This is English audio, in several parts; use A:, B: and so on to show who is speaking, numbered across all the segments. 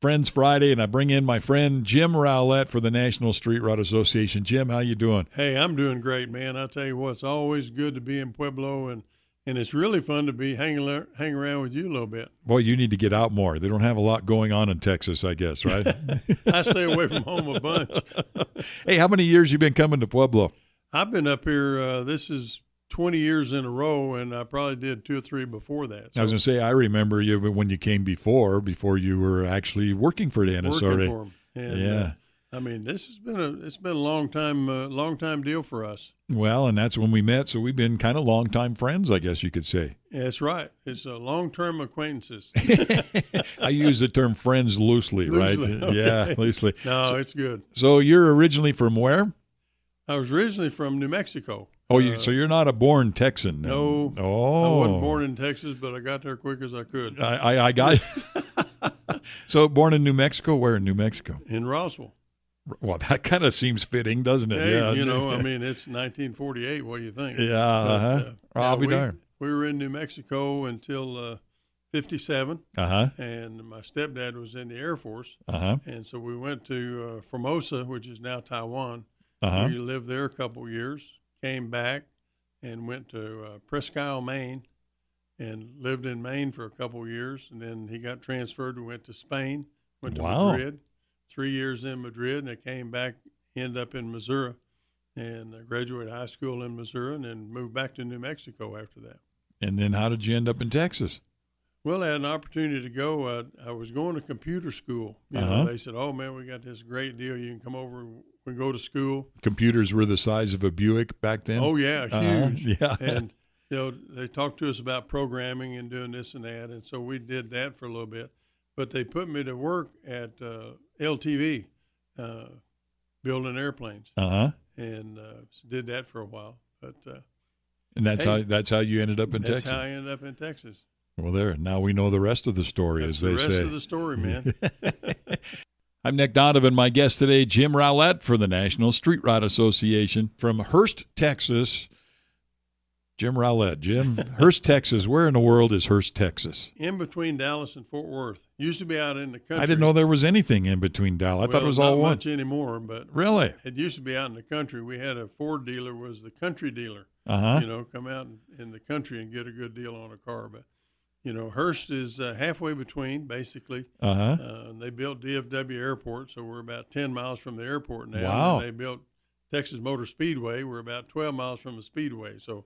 A: Friends Friday, and I bring in my friend Jim Rowlett for the National Street Rod Association. Jim, how you doing?
B: Hey, I'm doing great, man. I'll tell you what, it's always good to be in Pueblo, and it's really fun to be hang around with you a little bit.
A: Boy, you need to get out more. They don't have a lot going on in Texas, I guess, right?
B: I stay away from home a bunch.
A: Hey, how many years you been coming to Pueblo?
B: I've been up here, this is 20 years in a row, and I probably did 2 or 3 before that. So.
A: I was going to say, I remember you when you came before you were actually working for the NSRA.
B: Working for them. And,
A: yeah.
B: I mean, this has been a long time deal for us.
A: Well, and that's when we met, so we've been kind of long-time friends, I guess you could say.
B: That's right. It's long-term acquaintances.
A: I use the term friends loosely, right?
B: Okay.
A: Yeah, loosely.
B: No, it's good.
A: So you're originally from where?
B: I was originally from New Mexico.
A: Oh, so you're not a born Texan then?
B: No.
A: Oh.
B: I wasn't born in Texas, but I got there quick as I could.
A: I got So born in New Mexico? Where in New Mexico?
B: In Roswell.
A: Well, that kind of seems fitting, doesn't it?
B: Hey,
A: yeah.
B: I mean, it's 1948. What do you think?
A: Yeah. I'll be darned.
B: We were in New Mexico until 57. And my stepdad was in the Air Force. And so we went to Formosa, which is now Taiwan. We lived there a couple years. Came back and went to Presque Isle, Maine, and lived in Maine for a couple of years. And then he got transferred. We went to Spain, went to Madrid, 3 years in Madrid, and I came back, ended up in Missouri, and I graduated high school in Missouri, and then moved back to New Mexico after that.
A: And then how did you end up in Texas?
B: Well, I had an opportunity to go. I was going to computer school. You know, they said, "Oh man, we got this great deal. You can come over. We go to school."
A: Computers were the size of a Buick back then.
B: Oh yeah, huge.
A: Yeah,
B: and they talked to us about programming and doing this and that, and so we did that for a little bit. But they put me to work at LTV, building airplanes, and did that for a while. But
A: and that's how you ended up in Texas.
B: That's how I ended up in Texas.
A: Well, there. Now we know the rest of the story, as they say.
B: The rest of the story, man.
A: I'm Nick Donovan. My guest today, Jim Rowlett for the National Street Rod Association from Hurst, Texas. Jim Rowlett. Jim, Hurst, Texas. Where in the world is Hurst, Texas?
B: In between Dallas and Fort Worth. Used to be out in the country.
A: I didn't know there was anything in between Dallas. I thought it was all one.
B: Not much anymore, but
A: really,
B: it used to be out in the country. We had a Ford dealer, was the country dealer. Come out in the country and get a good deal on a car, but. Hurst is halfway between, basically. They built DFW Airport, so we're about 10 miles from the airport now.
A: Wow.
B: And they built Texas Motor Speedway. We're about 12 miles from the Speedway. So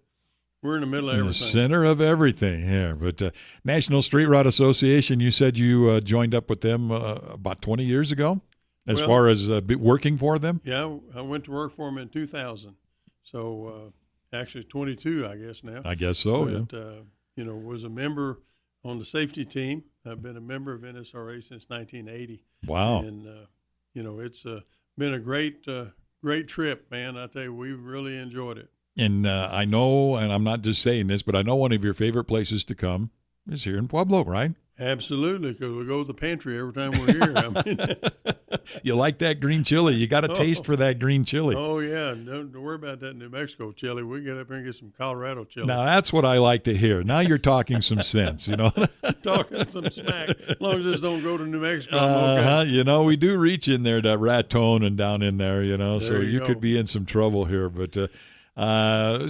B: we're in the middle of everything.
A: The center of everything here. But National Street Rod Association, you said you joined up with them about 20 years ago as far as working for them?
B: Yeah, I went to work for them in 2000. So actually 22, I guess now.
A: I guess so,
B: but, was a member on the safety team. I've been a member of NSRA since 1980.
A: Wow.
B: And, it's been a great trip, man. I tell you, we really enjoyed it.
A: And I know, and I'm not just saying this, but I know one of your favorite places to come is here in Pueblo, right?
B: Absolutely, because we go to the pantry every time we're here. I mean,
A: you like that green chili. You got a taste for that green chili.
B: Oh, yeah. Don't worry about that New Mexico chili. We get up here and get some Colorado chili.
A: Now, that's what I like to hear. Now you're talking some sense,
B: Talking some smack. As long as this don't go to New Mexico, I'm okay.
A: We do reach in there to Raton and down in there, so you could be in some trouble here. But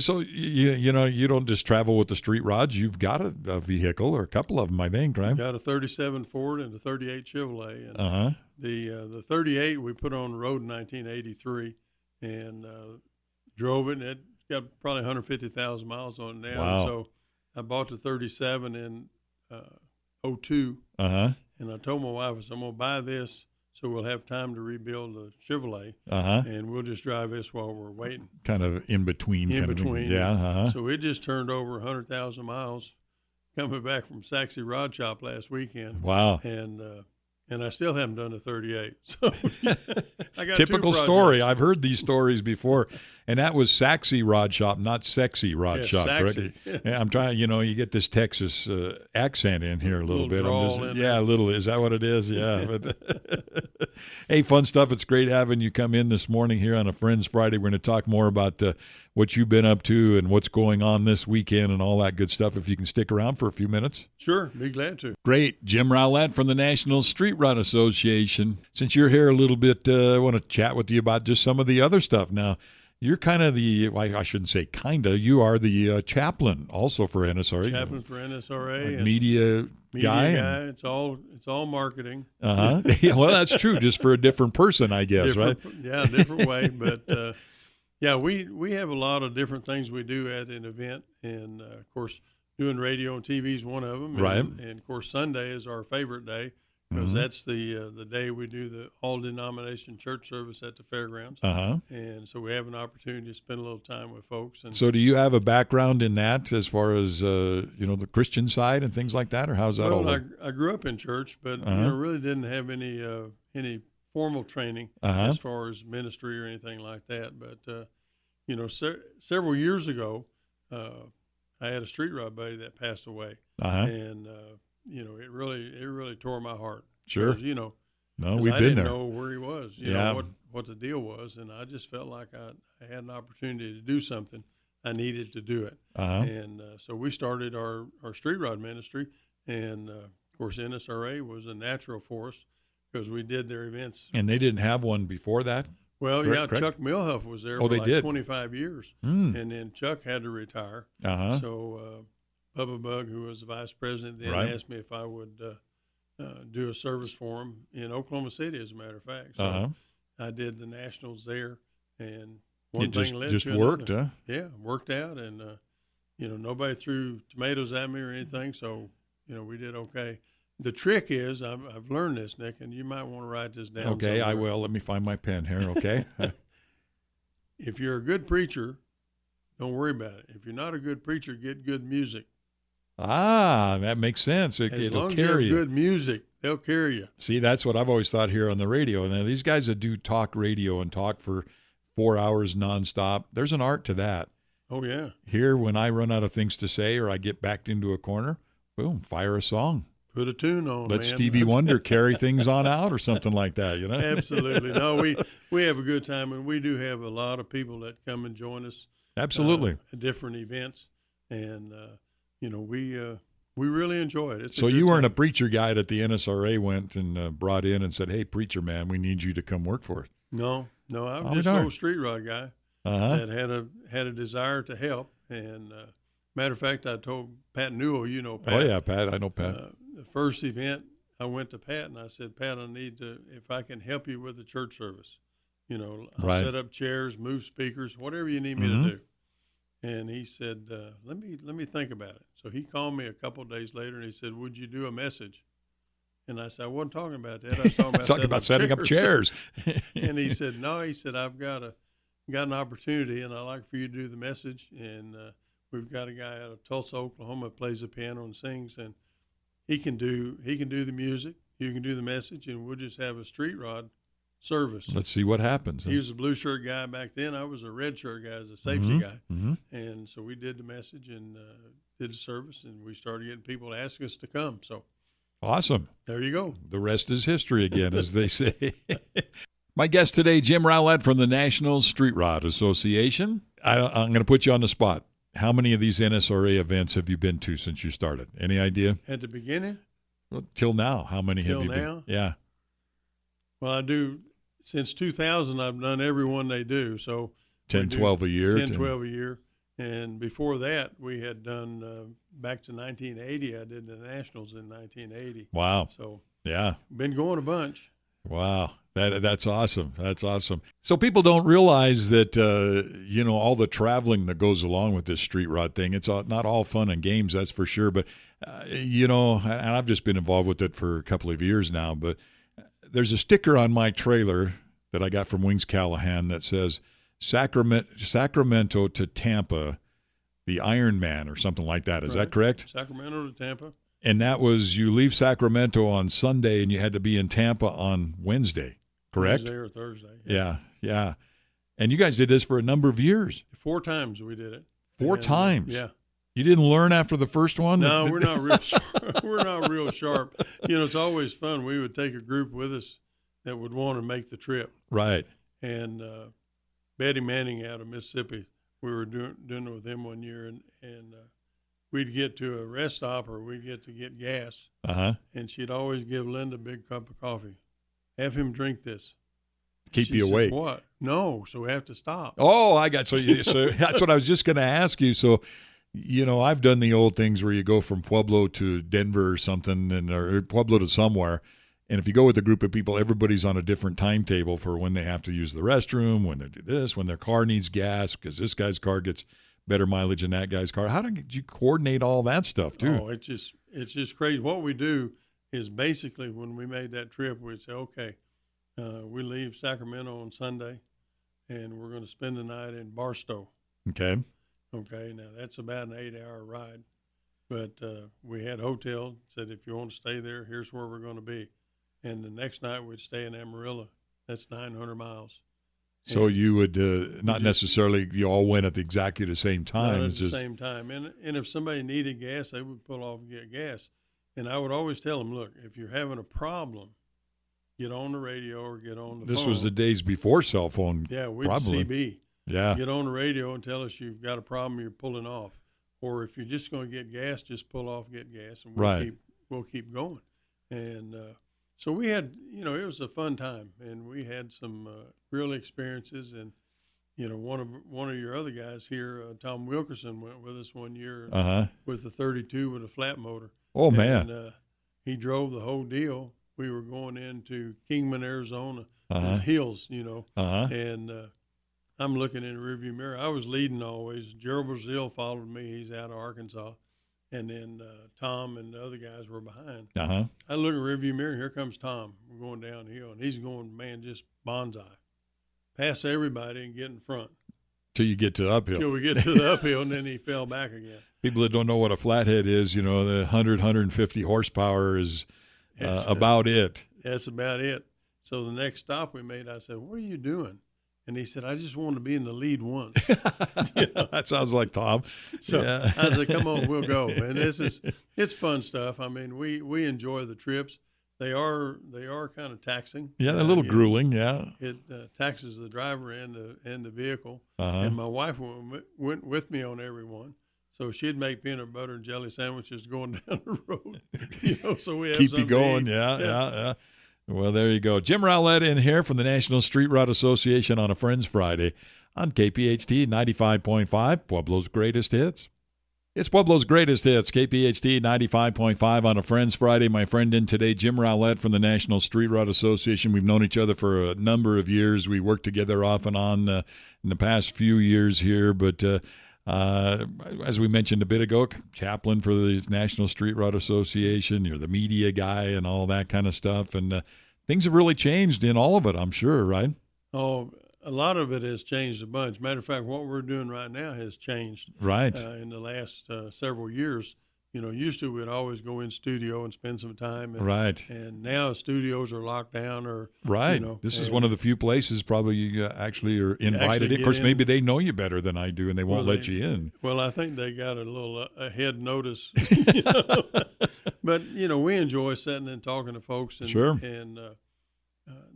A: so you don't just travel with the street rods. You've got a vehicle or a couple of them, I think, right?
B: Got a 37 Ford and a 38 Chevrolet. And the 38 we put on the road in 1983 and drove it. And it got probably 150,000 miles on it now.
A: Wow.
B: So I bought the 37 in 02. And I told my wife, I said, I'm going to buy this so we'll have time to rebuild the Chevrolet, and we'll just drive this while we're waiting.
A: Kind of in between.
B: Yeah. So it just turned over 100,000 miles coming back from Saxy Rod Shop last weekend.
A: Wow.
B: And I still haven't done a 38. So I got
A: typical story. I've heard these stories before. And that was Saxy Rod Shop, not Sexy Rod Shop,
B: Saxy.
A: correct?
B: Yes.
A: Yeah, I'm trying, you get this Texas accent in here a little bit. A little. Is that what it is? Yeah. But hey, fun stuff. It's great having you come in this morning here on a Friends Friday. We're going to talk more about what you've been up to and what's going on this weekend and all that good stuff. If you can stick around for a few minutes.
B: Sure, be glad to.
A: Great. Jim Rowlett from the National Street Rod Association. Since you're here a little bit, I want to chat with you about just some of the other stuff. Now, you're kind of I shouldn't say kind of, you are the chaplain also for NSRA.
B: Chaplain for NSRA. And
A: media guy.
B: It's all marketing.
A: Uh-huh. Yeah, well, that's true, just for a different person, I guess, right?
B: Yeah, different way. But, we have a lot of different things we do at an event. And, of course, doing radio and TV is one of them.
A: Right.
B: And, of course, Sunday is our favorite day. Because that's the day we do the all-denomination church service at the fairgrounds. Uh-huh. And so we have an opportunity to spend a little time with folks. And
A: so do you have a background in that as far as, the Christian side and things like that, or how's that all work?
B: I grew up in church, but really didn't have any formal training as far as ministry or anything like that. But, several years ago, I had a street rod buddy that passed away. And it really tore my heart.
A: Sure.
B: Because,
A: no, we've been there.
B: I didn't know where he was, what the deal was. And I just felt like I had an opportunity to do something. I needed to do it. And so we started our street rod ministry. And, of course, NSRA was a natural for us because we did their events.
A: And they didn't have one before that?
B: Well, correct? Chuck Milhuff was there for
A: did.
B: 25 years. And then Chuck had to retire. So Bubba Bug, who was the vice president then, asked me if I would do a service for him in Oklahoma City, as a matter of fact. So I did the Nationals there, and one thing led to another.
A: Worked, huh?
B: Yeah, worked out, and, nobody threw tomatoes at me or anything, so, we did okay. The trick is, I've learned this, Nick, and you might want to write this down.
A: Okay, somewhere. I will. Let me find my pen here, okay?
B: If you're a good preacher, don't worry about it. If you're not a good preacher, get good music.
A: That makes sense.
B: As long as you have good music, they'll carry you.
A: See, that's what I've always thought here on the radio. Now, these guys that do talk radio and talk for 4 hours nonstop, there's an art to that.
B: Oh, yeah.
A: Here, when I run out of things to say or I get backed into a corner, boom, fire a song.
B: Put a tune on,
A: Let Stevie Wonder carry things on out or something like that,
B: Absolutely. No, we have a good time, and we do have a lot of people that come and join us.
A: Absolutely.
B: At different events, and, we really enjoy it.
A: So you weren't a preacher guy that the NSRA went and brought in and said, hey, preacher man, we need you to come work for us.
B: No, I'm just an old street rod guy that had a desire to help. And matter of fact, I told Pat Newell, Pat.
A: Oh, yeah, Pat. I know Pat.
B: The first event, I went to Pat and I said, Pat, I need to, if I can help you with the church service, I'll set up chairs, move speakers, whatever you need me to do. And he said, let me think about it. So he called me a couple of days later, and he said, would you do a message? And I said, I wasn't talking about that. I was talking about
A: setting up chairs.
B: And he said, no. He said, I've got an opportunity, and I'd like for you to do the message. And we've got a guy out of Tulsa, Oklahoma, that plays the piano and sings, and he can do the music. You can do the message, and we'll just have a street rod service.
A: Let's see what happens.
B: He was a blue shirt guy back then. I was a red shirt guy as a safety guy. And so we did the message and did the service, and we started getting people to ask us to come. So
A: awesome.
B: There you go.
A: The rest is history again, as they say. My guest today, Jim Rowlett from the National Street Rod Association. I'm going to put you on the spot. How many of these NSRA events have you been to since you started? Any idea?
B: At the beginning?
A: Well, till now, how many have you been?
B: Till now?
A: Yeah.
B: Well, I do. Since 2000, I've done every one they do. So
A: 10, 12 a year.
B: 10, 12 a year. And before that, we had done back to 1980. I did the Nationals in 1980.
A: Wow.
B: So
A: yeah,
B: been going a bunch.
A: Wow. That's awesome. That's awesome. So people don't realize that, all the traveling that goes along with this street rod thing. It's not all fun and games, that's for sure. But, and I've just been involved with it for a couple of years now. But there's a sticker on my trailer that I got from Wings Callahan that says Sacramento to Tampa, the Ironman or something like that. Is that correct?
B: Sacramento to Tampa.
A: And that was you leave Sacramento on Sunday and you had to be in Tampa on Wednesday, correct?
B: Wednesday or Thursday.
A: Yeah. And you guys did this for a number of years.
B: 4 times we did it.
A: 4 times?
B: Yeah.
A: You didn't learn after the first one?
B: No, we're not real sharp. We're not real sharp. It's always fun. We would take a group with us that would want to make the trip.
A: Right.
B: And Betty Manning out of Mississippi, we were doing it with him one year, and we'd get to a rest stop or we'd get to get gas. And she'd always give Linda a big cup of coffee. Have him drink this.
A: Keep you awake.
B: What? No, so we have to stop.
A: Oh, I got so that's what I was just going to ask you. So, I've done the old things where you go from Pueblo to Denver or something, or Pueblo to somewhere, and if you go with a group of people, everybody's on a different timetable for when they have to use the restroom, when they do this, when their car needs gas, because this guy's car gets better mileage than that guy's car. How did you coordinate all that stuff too?
B: Oh, it's just crazy. What we do is basically when we made that trip, we'd say, okay, we leave Sacramento on Sunday, and we're going to spend the night in Barstow.
A: Okay.
B: Okay, now that's about an 8-hour ride, but we had a hotel, said if you want to stay there, here's where we're going to be. And the next night we'd stay in Amarillo. That's 900 miles.
A: So you would not necessarily, you all went at exactly the same time.
B: Not at the same time. And if somebody needed gas, they would pull off and get gas. And I would always tell them, look, if you're having a problem, get on the radio or get on the phone.
A: This was the days before cell phone.
B: Yeah, we'd
A: probably.
B: CB.
A: Yeah.
B: Get on the radio and tell us you've got a problem, you're pulling off. Or if you're just going to get gas, just pull off, get gas, and we'll keep going. And so we had, it was a fun time, and we had some real experiences. And one of your other guys here, Tom Wilkerson, went with us one year with a 32 with a flat motor.
A: Oh man!
B: And he drove the whole deal. We were going into Kingman, Arizona, the hills, and I'm looking in the rearview mirror. I was leading always. Gerald Brazil followed me. He's out of Arkansas. And then Tom and the other guys were behind. I look in the rearview mirror. Here comes Tom. We're going downhill. And he's going, man, just bonsai. Pass everybody and get in front.
A: Till you get to the uphill.
B: Till we get to the uphill, and then he fell back again.
A: People that don't know what a flathead is, the 150 horsepower is about it.
B: That's about it. So the next stop we made, I said, what are you doing? And he said, I just wanted to be in the lead once.
A: That sounds like Tom.
B: So yeah. I said, come on, we'll go. And it's fun stuff. I mean, we enjoy the trips. They are kind of taxing.
A: Yeah, they're a little grueling. Yeah,
B: it taxes the driver and the vehicle. And my wife went with me on every one, so she'd make peanut butter and jelly sandwiches going down the road. So we have
A: keep you going. Yeah. Well, there you go. Jim Rowlett in here from the National Street Rod Association on a Friends Friday on KPHT 95.5, Pueblo's Greatest Hits. It's Pueblo's Greatest Hits, KPHT 95.5 on a Friends Friday. My friend in today, Jim Rowlett from the National Street Rod Association. We've known each other for a number of years. We worked together off and on in the past few years here, but as we mentioned a bit ago, chaplain for the National Street Rod Association. You're the media guy and all that kind of stuff. And things have really changed in all of it, I'm sure, right?
B: Oh, a lot of it has changed a bunch. Matter of fact, what we're doing right now has changed.
A: Right.
B: In the last several years. Used to we'd always go in studio and spend some time.
A: Right.
B: And now studios are locked down or.
A: Right. This is one of the few places probably you actually are invited. Of course, maybe they know you better than I do and they won't let you in.
B: Well, I think they got a little ahead notice. But, we enjoy sitting and talking to folks. And,
A: sure.
B: And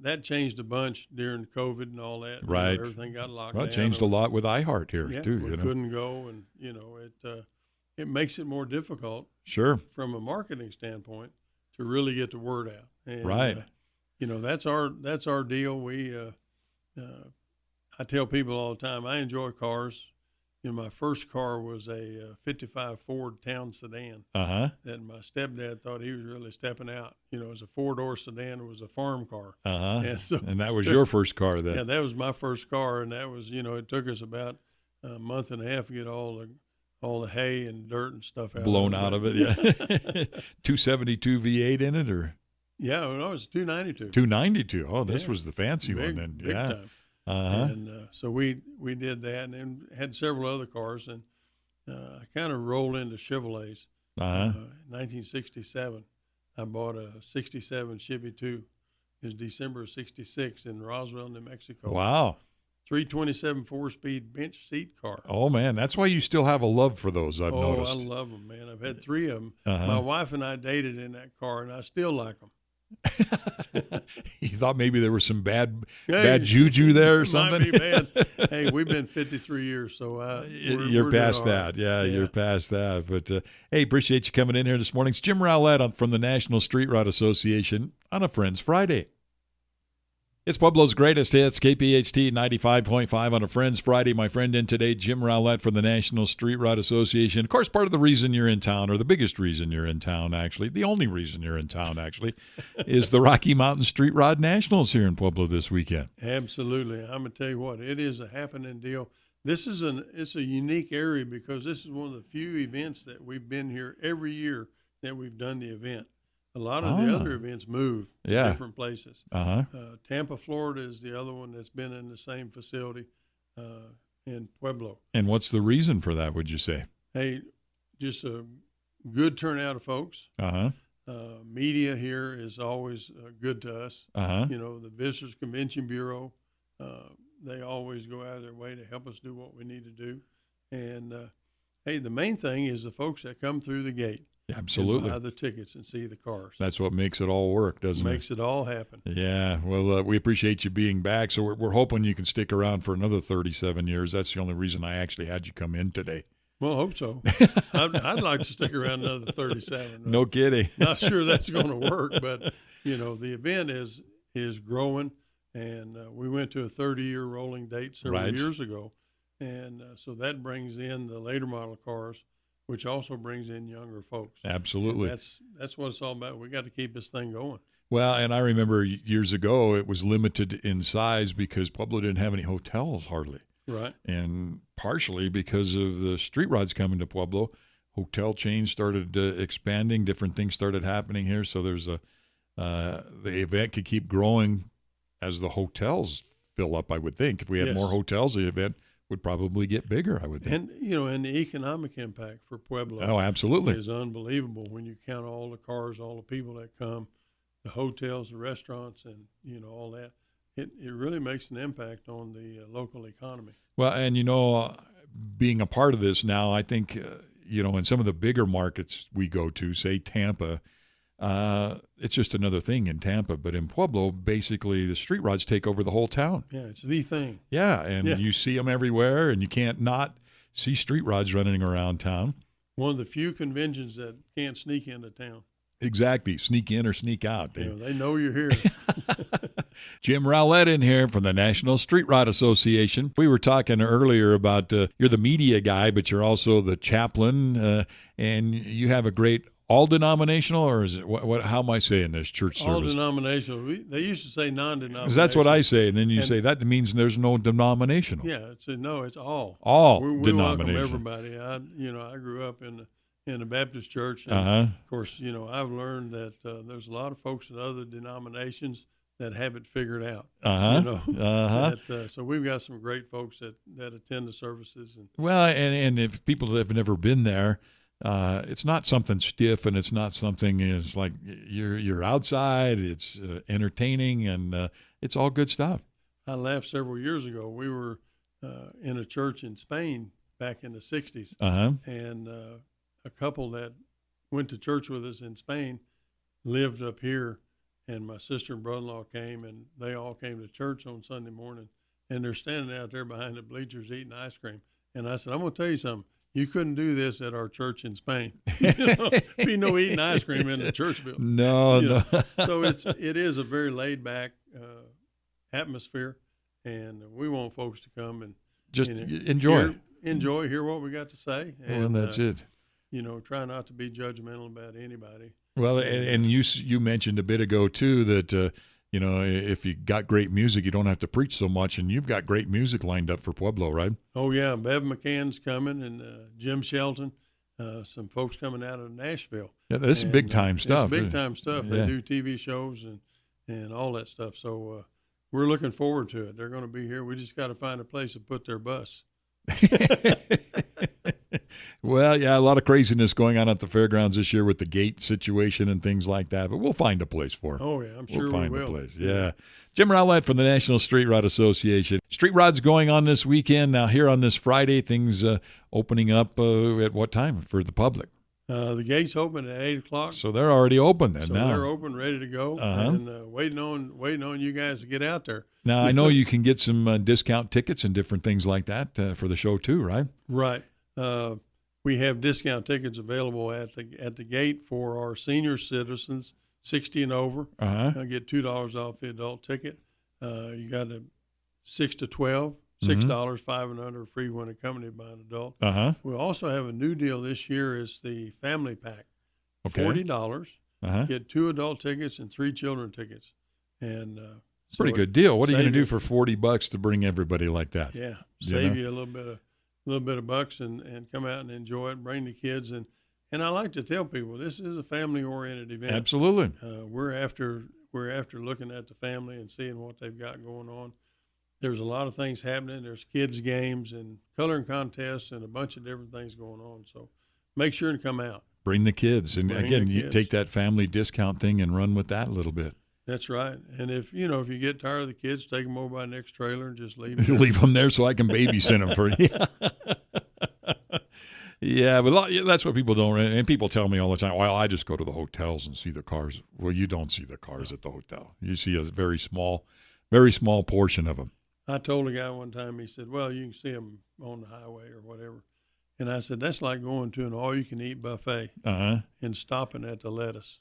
B: that changed a bunch during COVID and all that.
A: Right.
B: Everything got locked down.
A: It changed a lot with iHeart here, too.
B: We couldn't go and, it makes it more difficult,
A: sure,
B: from a marketing standpoint, to really get the word out. And,
A: right.
B: That's our deal. We, I tell people all the time, I enjoy cars. My first car was a 55 Ford Town sedan that my stepdad thought he was really stepping out. It was a 4-door sedan. It was a farm car.
A: And that was your first car then?
B: Yeah, that was my first car, and that was, it took us about a month and a half to get all the hay and dirt and stuff
A: blown out of it. Yeah. 272 V8 in it, or?
B: Yeah, no, it was 292.
A: 292. Oh, this was the fancy one then.
B: Big time. And so we did that, and then had several other cars, and I kind of rolled into Chevrolets. 1967, I bought a 67 Chevy 2. It was December of 66 in Roswell, New Mexico.
A: Wow.
B: 327 4-speed bench seat car.
A: Oh, man. That's why you still have a love for those, I've noticed.
B: Oh, I love them, man. I've had 3 of them. My wife and I dated in that car, and I still like them.
A: You thought maybe there was some bad juju there or something?
B: Might be bad. Hey, we've been 53 years, so
A: you're past that. Yeah, you're past that. But, hey, appreciate you coming in here this morning. It's Jim Rowlett from the National Street Rod Association on a Friends Friday. It's Pueblo's greatest hits, KPHT 95.5 on a Friends Friday. My friend in today, Jim Rowlett from the National Street Rod Association. Of course, part of the reason you're in town, or the biggest reason you're in town, actually, the only reason you're in town, actually, is the Rocky Mountain Street Rod Nationals here in Pueblo this weekend.
B: Absolutely. I'm going to tell you what, it is a happening deal. It's a unique area because this is one of the few events that we've been here every year that we've done the event. A lot of the other events move to different places. Tampa, Florida is the other one that's been in the same facility in Pueblo.
A: And what's the reason for that, would you say?
B: Hey, just a good turnout of folks. Media here is always good to us. You know, the Visitors Convention Bureau, they always go out of their way to help us do what we need to do. And, hey, the main thing is the folks that come through the gate.
A: Absolutely.
B: Buy the tickets and see the cars.
A: That's what makes it all work, doesn't it?
B: Makes it all happen.
A: Yeah. Well, we appreciate you being back. So we're hoping you can stick around for another 37 years. That's the only reason I actually had you come in today.
B: Well, I hope so. I'd like to stick around another 37.
A: No kidding.
B: Not sure that's going to work, but, you know, the event is growing, and we went to a 30-year rolling date several years ago. And so that brings in the later model cars, which also brings in younger folks.
A: Absolutely.
B: And that's what it's all about. We got to keep this thing going.
A: Well, and I remember years ago it was limited in size because Pueblo didn't have any hotels hardly.
B: Right.
A: And partially because of the street rods coming to Pueblo, hotel chains started expanding, different things started happening here. So there's the event could keep growing as the hotels fill up, I would think. If we had more hotels, the event would probably get bigger, I would think.
B: And, you know, and the economic impact for Pueblo is unbelievable when you count all the cars, all the people that come, the hotels, the restaurants, and, you know, all that. It really makes an impact on the local economy.
A: Well, and, you know, being a part of this now, I think, you know, in some of the bigger markets we go to, say Tampa, it's just another thing in Tampa. But in Pueblo, basically the street rods take over the whole town.
B: Yeah, it's the thing.
A: Yeah, and you see them everywhere, and you can't not see street rods running around town.
B: One of the few conventions that can't sneak into town.
A: Exactly. Sneak in or sneak out.
B: They know you're here.
A: Jim Rowlett in here from the National Street Rod Association. We were talking earlier about you're the media guy, but you're also the chaplain, and you have a great all-denominational, or is it how am I saying this, church service?
B: All-denominational. They used to say non-denominational.
A: That's what I say, and then you say that means there's no denominational.
B: Yeah, it's all.
A: All
B: we
A: denominational.
B: Welcome everybody. I grew up in a Baptist church, and of course, you know, I've learned that there's a lot of folks in other denominations that have it figured out. You know, so we've got some great folks that attend the services.
A: And if people have never been there, it's not something stiff, and it's not something. It's like you're outside. It's entertaining, and it's all good stuff.
B: I laughed several years ago. We were in a church in Spain back in the '60s, and a couple that went to church with us in Spain lived up here, and my sister and brother-in-law came, and they all came to church on Sunday morning, and they're standing out there behind the bleachers eating ice cream. And I said, I'm going to tell you something. You couldn't do this at our church in Spain. Be no eating ice cream in the church building.
A: No.
B: So it is a very laid-back atmosphere, and we want folks to come and
A: just enjoy,
B: hear what we got to say.
A: And that's it.
B: You know, try not to be judgmental about anybody.
A: Well, and you mentioned a bit ago, too, that, you know, if you got great music, you don't have to preach so much, and you've got great music lined up for Pueblo, right?
B: Oh, yeah. Bev McCann's coming, and Jim Shelton, some folks coming out of Nashville.
A: Yeah, this is big-time stuff.
B: It's big-time stuff. They do TV shows and all that stuff. So we're looking forward to it. They're going to be here. We just got to find a place to put their bus.
A: Well, yeah, a lot of craziness going on at the fairgrounds this year with the gate situation and things like that, but we'll find a place for it.
B: Oh, yeah, I'm sure
A: we'll find
B: we will.
A: a place. Yeah. Jim Rowlett from the National Street Rod Association. Street Rod's going on this weekend. Now, here on this Friday, things opening up at what time for the public?
B: The gates open at 8 o'clock.
A: So they're already open then.
B: So
A: now
B: they're open, ready to go, and waiting on you guys to get out there.
A: Now, I know you can get some discount tickets and different things like that for the show too, right?
B: Right. We have discount tickets available at the gate for our senior citizens, 60 and over. Get $2 off the adult ticket. You got a 6 to 12, $6, 5 and under, free when accompanied by an adult. We also have a new deal this year. Is the family pack, $40. Get 2 adult tickets and 3 children tickets, and
A: pretty good deal. What are you going to do for $40 to bring everybody like that?
B: Yeah, save you a little bit of bucks and come out and enjoy it. Bring the kids and I like to tell people this is a family-oriented event.
A: Absolutely.
B: We're after looking at the family and seeing what they've got going on. There's a lot of things happening. There's kids games and coloring contests and a bunch of different things going on. So make sure and come out.
A: Bring the kids, and again, you take that family discount thing and run with that a little bit.
B: That's right. And if you get tired of the kids, take them over by the next trailer and just leave them.
A: Leave them there so I can babysit them for you. Yeah, but that's what people don't. And people tell me all the time, well, I just go to the hotels and see the cars. Well, you don't see the cars at the hotel. You see a very small portion of them.
B: I told a guy one time, he said, well, you can see them on the highway or whatever. And I said, that's like going to an all-you-can-eat buffet and stopping at the lettuce.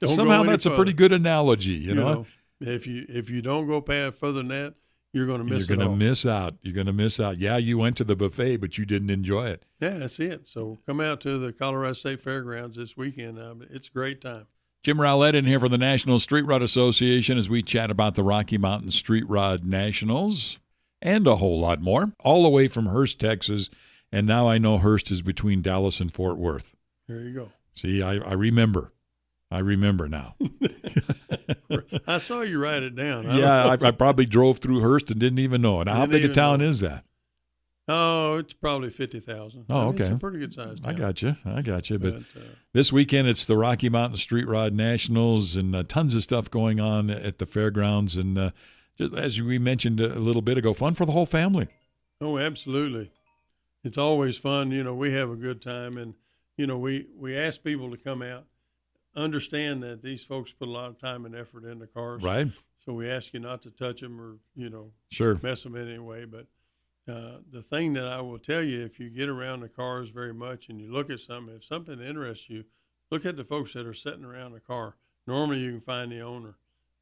A: Somehow that's a pretty good analogy, you know?
B: If you don't go past further than that, you're going to miss
A: You're going to miss out. You're going to miss out. Yeah, you went to the buffet, but you didn't enjoy it.
B: Yeah, that's it. So come out to the Colorado State Fairgrounds this weekend. It's a great time.
A: Jim Rowlett in here for the National Street Rod Association as we chat about the Rocky Mountain Street Rod Nationals and a whole lot more, all the way from Hurst, Texas. And now I know Hurst is between Dallas and Fort Worth.
B: There you go.
A: See, I remember. I remember now.
B: I saw you write it down.
A: I probably drove through Hurst and didn't even know it. Now, how big a town is that?
B: Oh, it's probably 50,000.
A: Oh, okay.
B: It's a pretty good size town.
A: I got you. But this weekend, it's the Rocky Mountain Street Rod Nationals and tons of stuff going on at the fairgrounds. And just as we mentioned a little bit ago, fun for the whole family.
B: Oh, absolutely. It's always fun. We have a good time. And, we ask people to come out. Understand that these folks put a lot of time and effort in the cars.
A: Right.
B: So we ask you not to touch them or,
A: sure,
B: mess them in any way. But the thing that I will tell you, if you get around the cars very much and you look at something, if something interests you, look at the folks that are sitting around the car. Normally you can find the owner.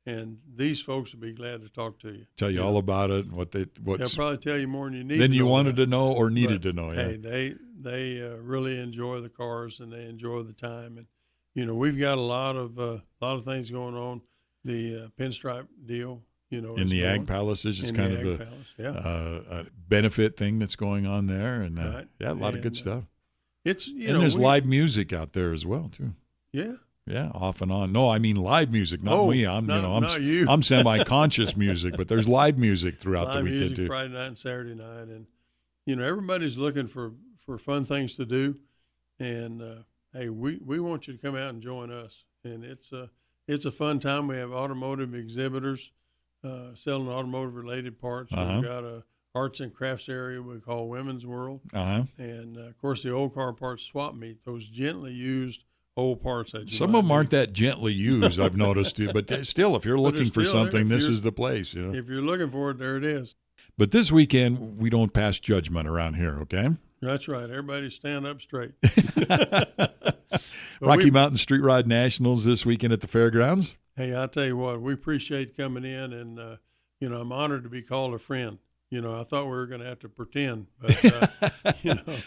B: And these folks will be glad to talk to you.
A: Tell you all about it.
B: They'll probably tell you more than you need.
A: Than you wanted to know or needed to know. Yeah.
B: Hey, they really enjoy the cars and they enjoy the time. And we've got a lot of things going on. The pinstripe deal,
A: in the Ag Palace is just kind of a benefit thing that's going on there, and
B: right.
A: A lot of good stuff.
B: It's
A: and there's live music out there as well too.
B: Yeah.
A: Yeah, off and on. No, I mean live music, not me.
B: Not you.
A: I'm semi-conscious music, but there's live music throughout the weekend
B: music
A: too.
B: Friday night and Saturday night, and everybody's looking for fun things to do, and hey, we want you to come out and join us, and it's a fun time. We have automotive exhibitors selling automotive related parts. We've got a arts and crafts area we call Women's World, and of course the old car parts swap meet. Those gently used old parts that you
A: some of them aren't that gently used, I've noticed too. But still, if you're looking for something, this is the place.
B: If you're looking for it, there it is.
A: But this weekend, we don't pass judgment around here, okay?
B: That's right. Everybody stand up straight.
A: Rocky Mountain Street Rod Nationals this weekend at the fairgrounds.
B: Hey, I tell you what, we appreciate coming in, and I'm honored to be called a friend. I thought we were going to have to pretend, but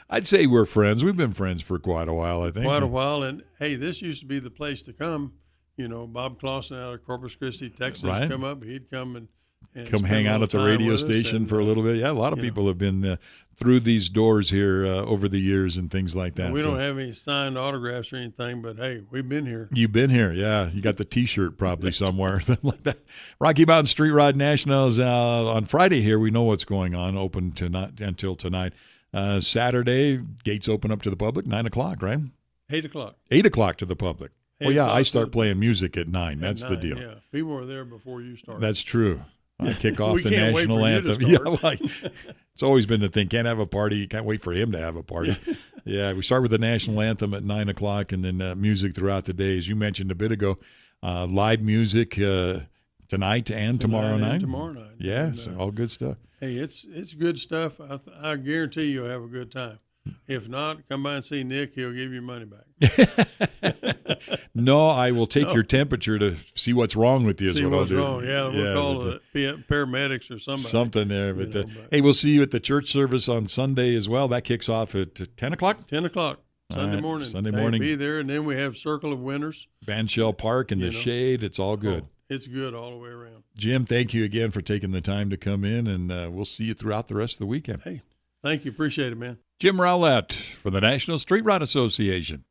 A: I'd say we're friends. We've been friends for quite a while, I think.
B: Quite a while, and hey, this used to be the place to come. Bob Clausen out of Corpus Christi, Texas, come up. He'd come and
A: hang out at the radio station for a little bit. Yeah, a lot of people have been through these doors here over the years and things like that.
B: We don't have any signed autographs or anything, but hey, we've been here.
A: You've been here, yeah. You got the T-shirt probably somewhere, something like that. Rocky Mountain Street Rod Nationals on Friday here. We know what's going on, open until tonight. Saturday, gates open up to the public, 9 o'clock, right?
B: 8 o'clock.
A: 8 o'clock to the public. Well, yeah, I start playing music at 9. That's the deal.
B: Yeah, people are there before you start.
A: That's true. I kick off
B: We
A: the
B: can't
A: national
B: wait for
A: anthem.
B: you to
A: Yeah,
B: start.
A: it's always been the thing. Can't have a party. You can't wait for him to have a party. Yeah, we start with the national anthem at 9 o'clock, and then music throughout the day. As you mentioned a bit ago, live music tonight and tomorrow night.
B: Tomorrow night.
A: Yeah,
B: And,
A: so all good stuff.
B: Hey, it's good stuff. I guarantee you'll have a good time. If not, come by and see Nick. He'll give you money back.
A: No, I will take your temperature to see what's wrong with you.
B: See what's wrong. Yeah, we'll call the paramedics or somebody.
A: Something there. But hey, we'll see you at the church service on Sunday as well. That kicks off at 10 o'clock?
B: 10 o'clock. Sunday morning.
A: Sunday morning.
B: Be there, and then we have Circle of Winners.
A: Bandshell Park in the shade. It's all good.
B: It's good all the way around.
A: Jim, thank you again for taking the time to come in, and we'll see you throughout the rest of the weekend.
B: Hey, thank you. Appreciate it, man.
A: Jim Rowlett for the National Street Rod Association.